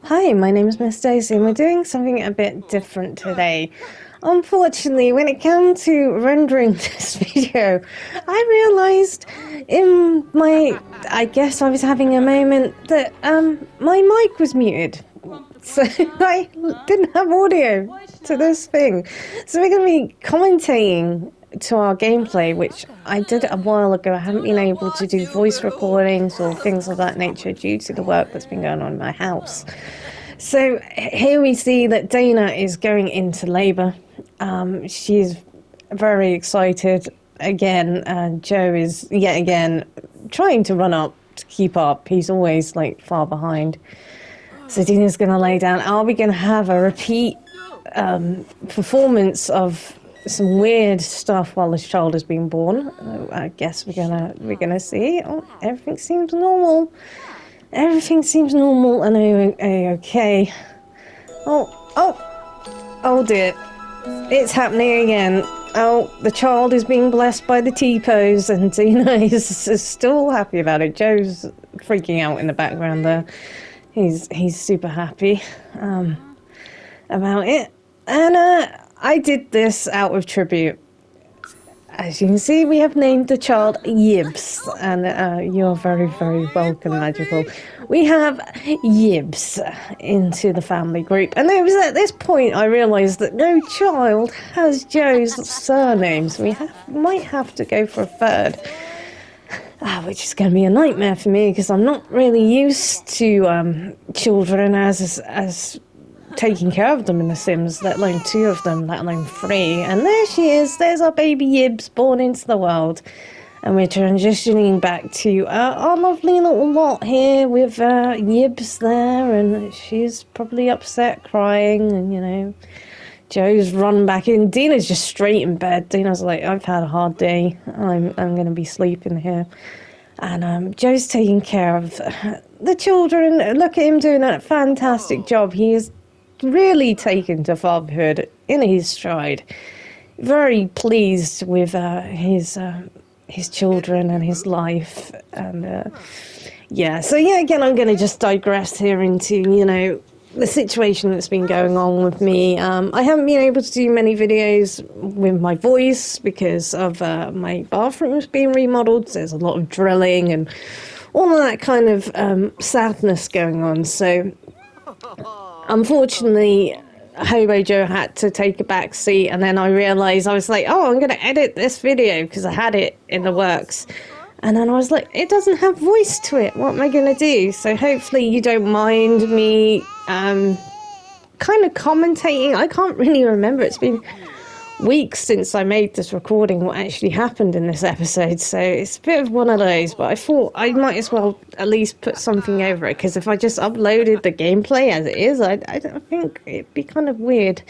Hi, my name is Miss Daisy, and we're doing something a bit different today. Unfortunately, when it came to rendering this video, I realised I guess I was having a moment that my mic was muted. So I didn't have audio to this thing. So we're going to be commentating to our gameplay, which I did a while ago. I haven't been able to do voice recordings or things of that nature due to the work that's been going on in my house. So here we see that Dina is going into labour. She's very excited again, and Joe is yet again trying to run up to keep up. He's always like far behind. So Dina's going to lay down. Are we going to have a repeat performance of some weird stuff while this child is being born? I guess we're gonna see. Oh, everything seems normal. Everything seems normal and okay. Oh dear. It's happening again. Oh, the child is being blessed by the T-pose, and Dina is still happy about it. Joe's freaking out in the background there. He's super happy about it. And I did this out of tribute. As you can see, we have named the child Yibs, and you're very, very welcome, Magical. We have Yibs into the family group, and it was at this point I realised that no child has Joe's surname, so we might have to go for a third, which is going to be a nightmare for me because I'm not really used to children as taking care of them in The Sims, let alone 2 of them, let alone 3. And there she is, there's our baby Yibs born into the world. And we're transitioning back to our lovely little lot here with Yibs there, and she's probably upset, crying, and you know, Joe's run back in. Dina's just straight in bed. Dina's like, I've had a hard day, I'm going to be sleeping here. And Joe's taking care of the children. Look at him doing a fantastic job. He is really taken to fatherhood in his stride. Very pleased with his children and his life. And again, I'm going to just digress here into, you know, the situation that's been going on with me. I haven't been able to do many videos with my voice because of my bathrooms being remodeled. So there's a lot of drilling and all of that kind of sadness going on. So unfortunately, Hobo Joe had to take a back seat, and then I realised, I was like, oh, I'm going to edit this video because I had it in the works. And then I was like, it doesn't have voice to it. What am I going to do? So hopefully you don't mind me kind of commentating. I can't really remember. It's been weeks since I made this recording, what actually happened in this episode, so it's a bit of one of those, but I thought I might as well at least put something over it, because if I just uploaded the gameplay as it is, I don't think it'd be kind of weird.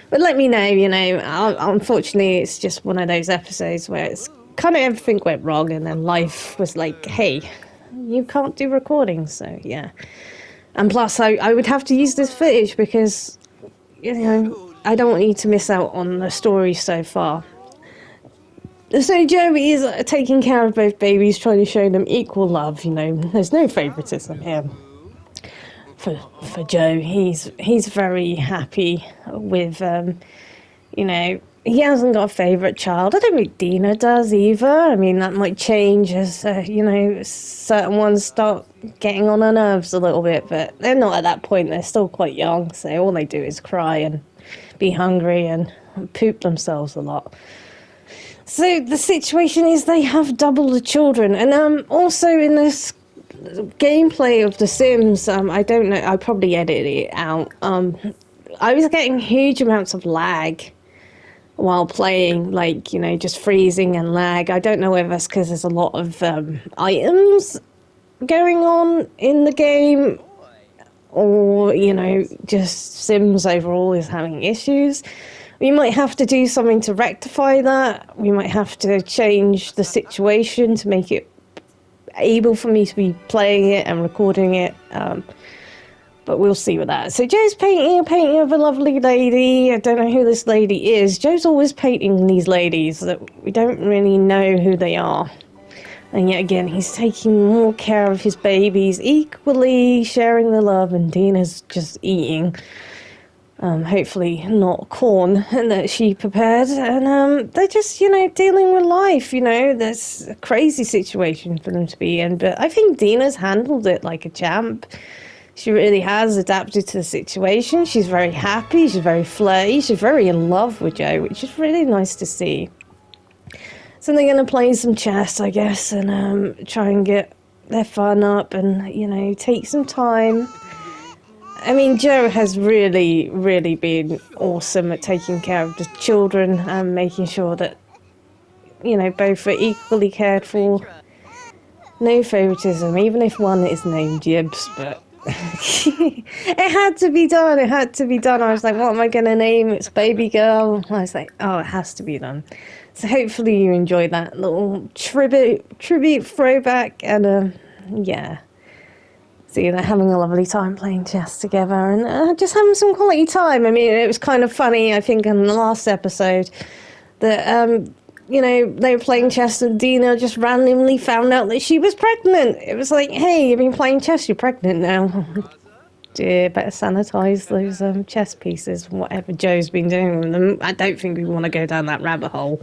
But let me know, you know, unfortunately it's just one of those episodes where it's kind of everything went wrong, and then life was like, hey, you can't do recordings, so yeah. And plus I would have to use this footage because, you know, I don't want you to miss out on the story so far. So Joey is taking care of both babies, trying to show them equal love, you know. There's no favouritism here for Joe. He's very happy with, you know, he hasn't got a favourite child. I don't think Dina does either. I mean, that might change as, you know, certain ones start getting on her nerves a little bit, but they're not at that point. They're still quite young, so all they do is cry and be hungry and poop themselves a lot. So the situation is they have double the children. And also in this gameplay of The Sims, I don't know, I probably edited it out. I was getting huge amounts of lag while playing, like, you know, just freezing and lag. I don't know whether it's because there's a lot of items going on in the game, or, you know, just Sims overall is having issues. We might have to do something to rectify that. We might have to change the situation to make it able for me to be playing it and recording it. But we'll see with that. So Joe's painting a painting of a lovely lady. I don't know who this lady is. Joe's always painting these ladies that we don't really know who they are. And yet again, he's taking more care of his babies, equally sharing the love, and Dina's just eating. Hopefully not corn that she prepared. And they're just, dealing with life, That's a crazy situation for them to be in. But I think Dina's handled it like a champ. She really has adapted to the situation. She's very happy. She's very flirty. She's very in love with Joe, which is really nice to see. So they're going to play some chess, I guess, and try and get their fun up and, take some time. I mean, Joe has really, really been awesome at taking care of the children and making sure that, both are equally cared for. No favoritism, even if one is named Gibbs, but it had to be done. I was like, what am I going to name? It's baby girl. I was like, oh, it has to be done. So hopefully you enjoy that little tribute throwback, and yeah. So they're having a lovely time playing chess together and just having some quality time. I mean, it was kind of funny, I think, in the last episode that, they were playing chess and Dina just randomly found out that she was pregnant. It was like, hey, you've been playing chess, you're pregnant now. Dear, better sanitize those chess pieces, whatever Joe's been doing with them. I don't think we want to go down that rabbit hole.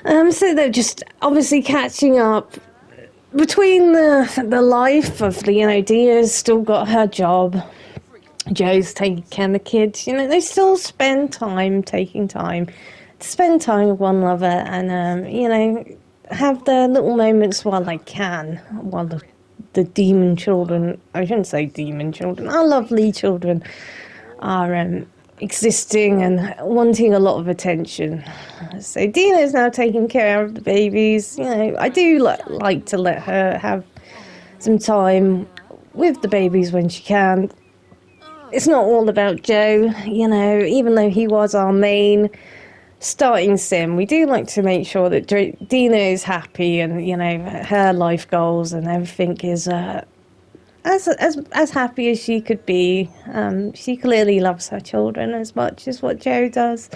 So they're just obviously catching up. Between the life of, Dina's still got her job, Joe's taking care of the kids, they still spend time, taking time to spend time with one another and, have their little moments while they can, while the demon children, I shouldn't say demon children, our lovely children are existing and wanting a lot of attention. So Dina is now taking care of the babies. I do like to let her have some time with the babies when she can. It's not all about Joe, even though he was our main starting sim. We do like to make sure that Dina is happy and, her life goals and everything is as happy as she could be. She clearly loves her children as much as what Joe does,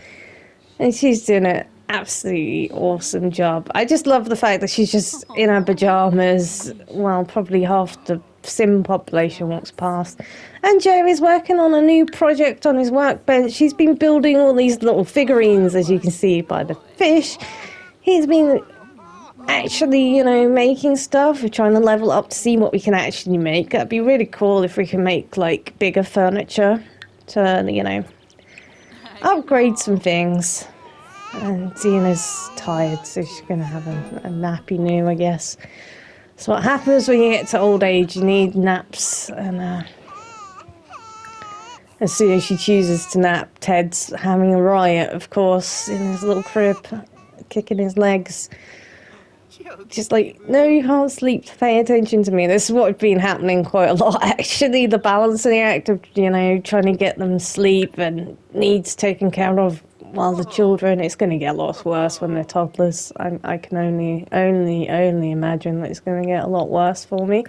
and she's doing an absolutely awesome job. I just love the fact that she's just in her pajamas while probably half the sim population walks past. And Joe is working on a new project on his workbench. He's been building all these little figurines, as you can see by the fish. He's been actually, making stuff. We're trying to level up to see what we can actually make. That'd be really cool if we can make, bigger furniture to, upgrade some things. And Dina's tired, so she's going to have a nappy new, I guess. So what happens when you get to old age, you need naps. And as soon as she chooses to nap, Ted's having a riot, of course, in his little crib, kicking his legs. Just no, you can't sleep, pay attention to me. This is what's been happening quite a lot, actually. The balancing act of, trying to get them to sleep and needs taken care of while the children, it's going to get a lot worse when they're toddlers. I can only imagine that it's going to get a lot worse for me.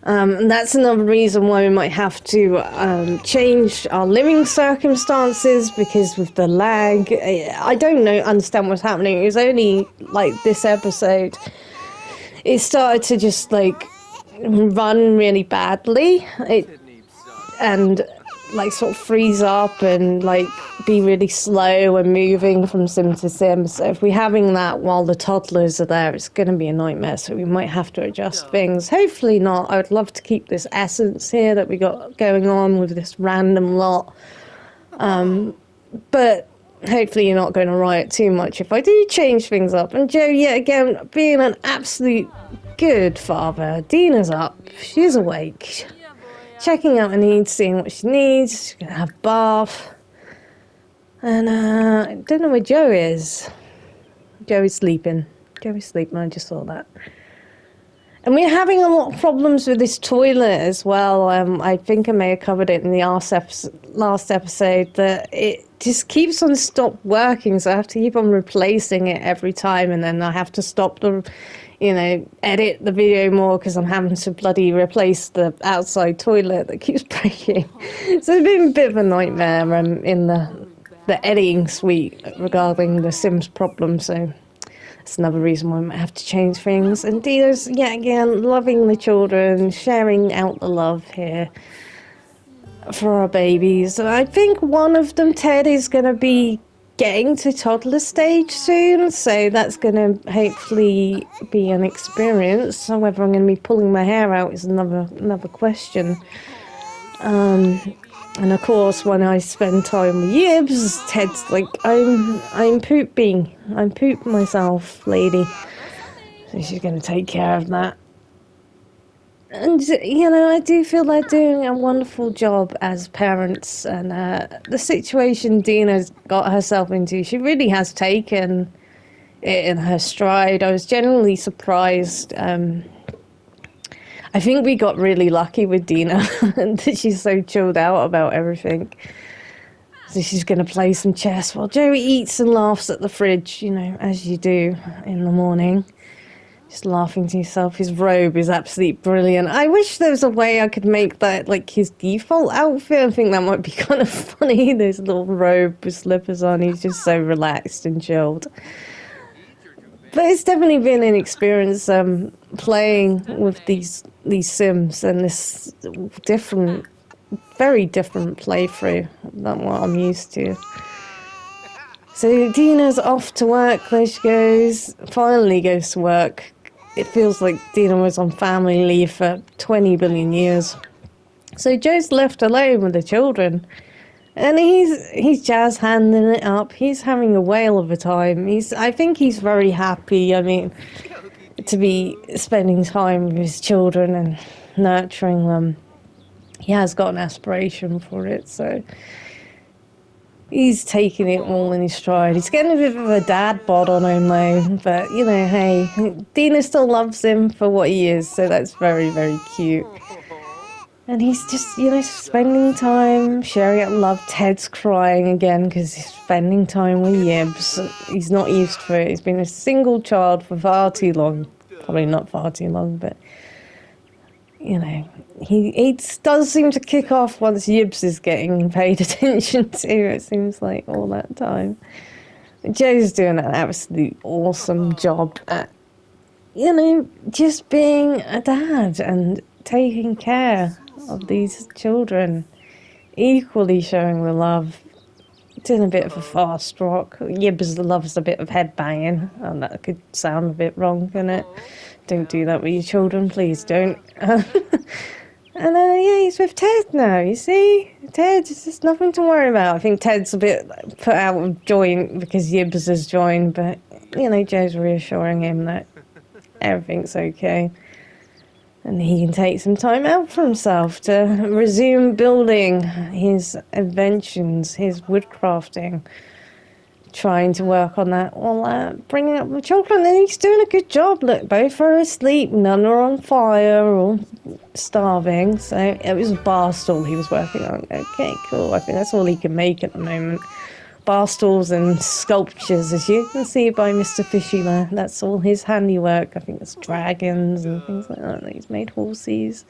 And that's another reason why we might have to change our living circumstances, because with the lag, I don't understand what's happening. It was only this episode, it started to just run really badly, and sort of freeze up and be really slow and moving from sim to sim. So if we're having that while the toddlers are there, it's going to be a nightmare. So we might have to adjust things. Hopefully not. I would love to keep this essence here that we got going on with this random lot. But hopefully you're not going to riot too much if I do change things up. And Joe, yet again, being an absolute good father. Dina's up. She's awake. Checking out her needs, seeing what she needs. She's going to have a bath. And I don't know where Joe is. Joe is sleeping. I just saw that. And we're having a lot of problems with this toilet as well. I think I may have covered it in the last episode, that it just keeps on stop working. So I have to keep on replacing it every time. And then I have to stop edit the video more because I'm having to bloody replace the outside toilet that keeps breaking. So it's been a bit of a nightmare in the editing suite regarding the Sims problem. So It's another reason why I might have to change things. And Dina's, yet again, loving the children, sharing out the love here for our babies. I think one of them, Ted, is going to be getting to toddler stage soon, so that's going to hopefully be an experience. So whether I'm going to be pulling my hair out is another question. And of course, when I spend time with Yibs, Ted's like, I'm pooping. I'm poop myself, lady. So she's going to take care of that. And, you know, I do feel they're doing a wonderful job as parents. And the situation Dina's got herself into, she really has taken it in her stride. I was genuinely surprised. I think we got really lucky with Dina, and that she's so chilled out about everything. So she's going to play some chess while Joey eats and laughs at the fridge, you know, as you do in the morning. Just laughing to yourself. His robe is absolutely brilliant. I wish there was a way I could make that like his default outfit. I think that might be kind of funny. This little robe with slippers on. He's just so relaxed and chilled. But it's definitely been an experience playing with these Sims and this different, very different playthrough than what I'm used to. So Dina's off to work. There she goes. Finally goes to work. It feels like Dina was on family leave for 20 billion years. So Joe's left alone with the children. And he's jazz handing it up. He's having a whale of a time. I think he's very happy. I mean, to be spending time with his children and nurturing them. He has got an aspiration for it, so he's taking it all in his stride. He's getting a bit of a dad bod on him though, but you know, hey, Dina still loves him for what he is, so that's very, very cute. And he's just, you know, spending time sharing out love. Ted's crying again because he's spending time with Yibs. He's not used to it. He's been a single child for far too long. Probably not far too long, but, you know, he does seem to kick off once Yibs is getting paid attention to, it seems like, all that time. Joe's doing an absolutely awesome job at, you know, just being a dad and taking care of these children, equally showing the love, doing a bit of a fast rock. Yibs loves a bit of head banging, and that could sound a bit wrong, couldn't it? Don't do that with your children, please don't. And yeah, he's with Ted now, you see? Ted, it's just nothing to worry about. I think Ted's a bit put out of joint because Yibs has joined, but, you know, Joe's reassuring him that everything's okay. And he can take some time out for himself to resume building his inventions, his woodcrafting, trying to work on that while bringing up the children. And he's doing a good job. Look, both are asleep, none are on fire or starving. So it was a bar stool he was working on. Okay, cool. I think that's all he can make at the moment. Bar stools and sculptures, as you can see by Mr. Fishy there. That's all his handiwork. I think it's dragons and things like that. He's made horses.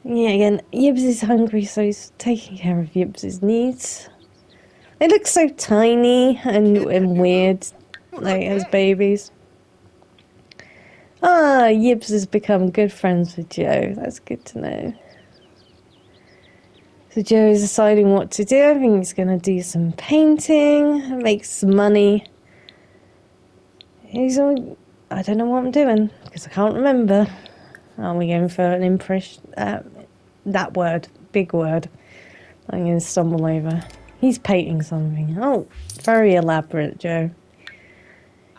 Yeah, again, Yibs is hungry, so he's taking care of Yibs' needs. They look so tiny and weird, like as babies. Yibs has become good friends with Joe. That's good to know. So Joe is deciding what to do. I think he's going to do some painting, make some money. He's all, I don't know what I'm doing, because I can't remember. Are we going for an impression? That word, big word, I'm going to stumble over. He's painting something. Oh, very elaborate, Joe.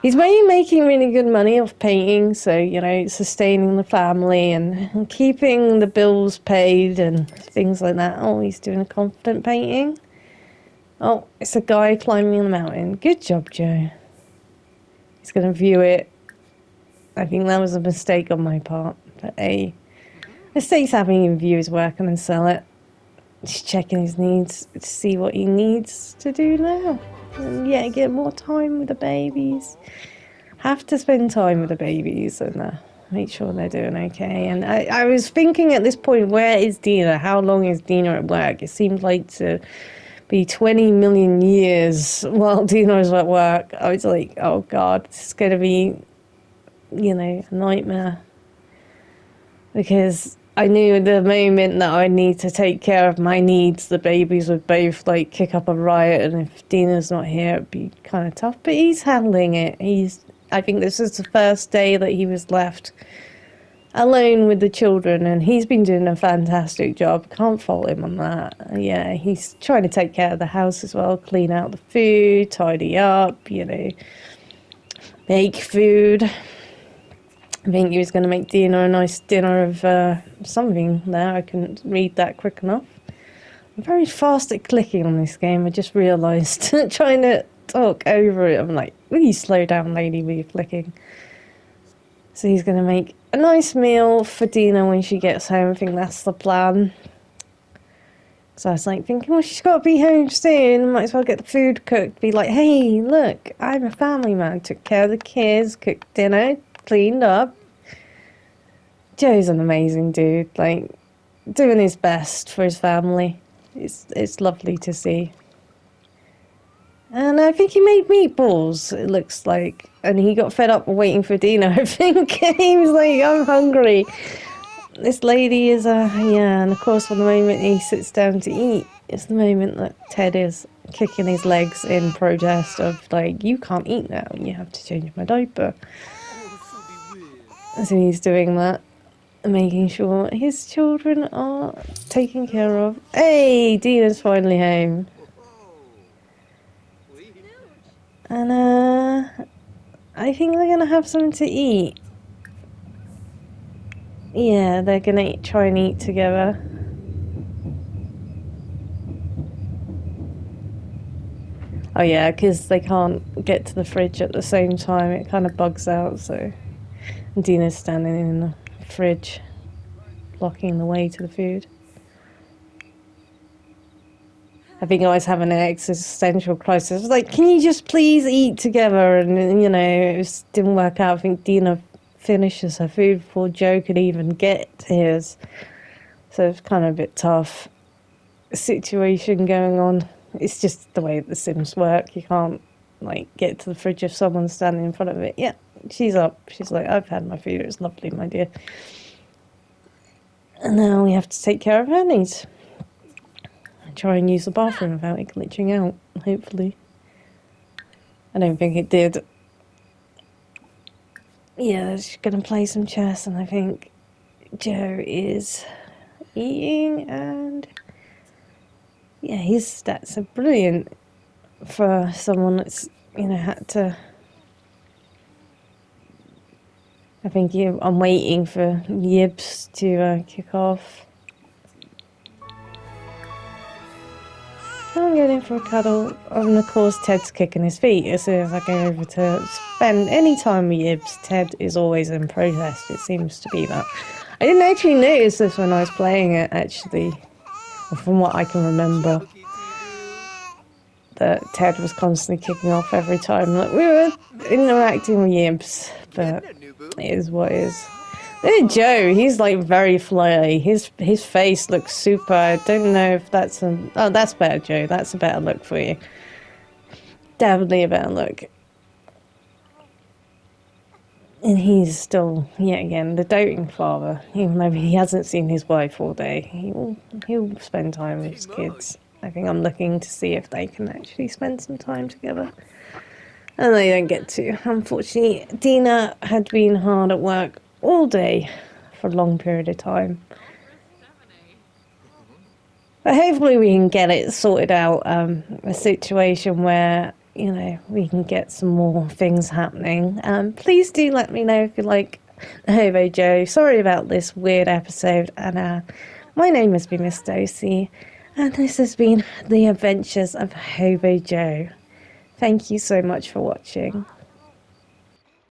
He's making really good money off painting, so, you know, sustaining the family and keeping the bills paid and things like that. Oh, he's doing a confident painting. Oh, it's a guy climbing the mountain. Good job, Joe. He's going to view it. I think that was a mistake on my part, but a mistake's having him view his work and then sell it. Just checking his needs to see what he needs to do now. And yeah, get more time with the babies. Have to spend time with the babies and make sure they're doing okay. And I was thinking at this point, where is Dina? How long is Dina at work? It seemed like to be 20 million years while Dina was at work. I was like, oh God, this is going to be, a nightmare. Because I knew the moment that I need to take care of my needs, the babies would both like kick up a riot, and if Dina's not here, it'd be kind of tough. But he's handling it. I think this is the first day that he was left alone with the children, and he's been doing a fantastic job. Can't fault him on that. Yeah, he's trying to take care of the house as well, clean out the food, tidy up, make food. I think he was going to make Dina a nice dinner of something there. I couldn't read that quick enough. I'm very fast at clicking on this game. I just realised, trying to talk over it, I'm like, will you slow down, lady, with your clicking? So he's going to make a nice meal for Dina when she gets home. I think that's the plan. So I was like thinking, well, she's got to be home soon. Might as well get the food cooked. Be like, hey, look, I'm a family man. Took care of the kids, cooked dinner, cleaned up. Joe's an amazing dude. Like, doing his best for his family. It's lovely to see. And I think he made meatballs, it looks like. And he got fed up waiting for Dina, I think. He was like, I'm hungry. This lady is and of course, from the moment he sits down to eat, it's the moment that Ted is kicking his legs in protest of, like, you can't eat now, you have to change my diaper. So he's doing that, making sure his children are taken care of. Hey, Dina's finally home. And I think they're going to have something to eat. Yeah, they're going to try and eat together. Oh yeah, because they can't get to the fridge at the same time. It kind of bugs out, so... Dina's standing in the fridge, blocking the way to the food. I think I was having an existential crisis. I was like, can you just please eat together? And, it didn't work out. I think Dina finishes her food before Joe could even get to his. So it's kind of a bit tough situation going on. It's just the way the Sims work. You can't, get to the fridge if someone's standing in front of it. Yeah, she's up. She's like, I've had my food. It's lovely, my dear. And now we have to take care of her needs. Try and use the bathroom without it glitching out, hopefully. I don't think it did. Yeah, she's going to play some chess, and I think Joe is eating, and yeah, his stats are brilliant for someone that's, had to... I think I'm waiting for Yibs to kick off. I'm going for a cuddle, and of course Ted's kicking his feet. As soon as I go over to spend any time with Yibs, Ted is always in protest. It seems to be that. I didn't actually notice this when I was playing it, actually, or from what I can remember, that Ted was constantly kicking off every time. Like, we were interacting with Yibs, but it is what it is. Look at Joe, he's very fly. His face looks super. I don't know if that's oh, that's better, Joe. That's a better look for you. Definitely a better look. And he's still, yet again, the doting father. Even though he hasn't seen his wife all day, he'll spend time with his kids. I think I'm looking to see if they can actually spend some time together. And they don't get to. Unfortunately, Dina had been hard at work all day for a long period of time. But hopefully we can get it sorted out, a situation where, we can get some more things happening. Please do let me know if you like Hobo Joe. Sorry about this weird episode, and my name has been Miss Dosey, and this has been The Adventures of Hobo Joe. Thank you so much for watching.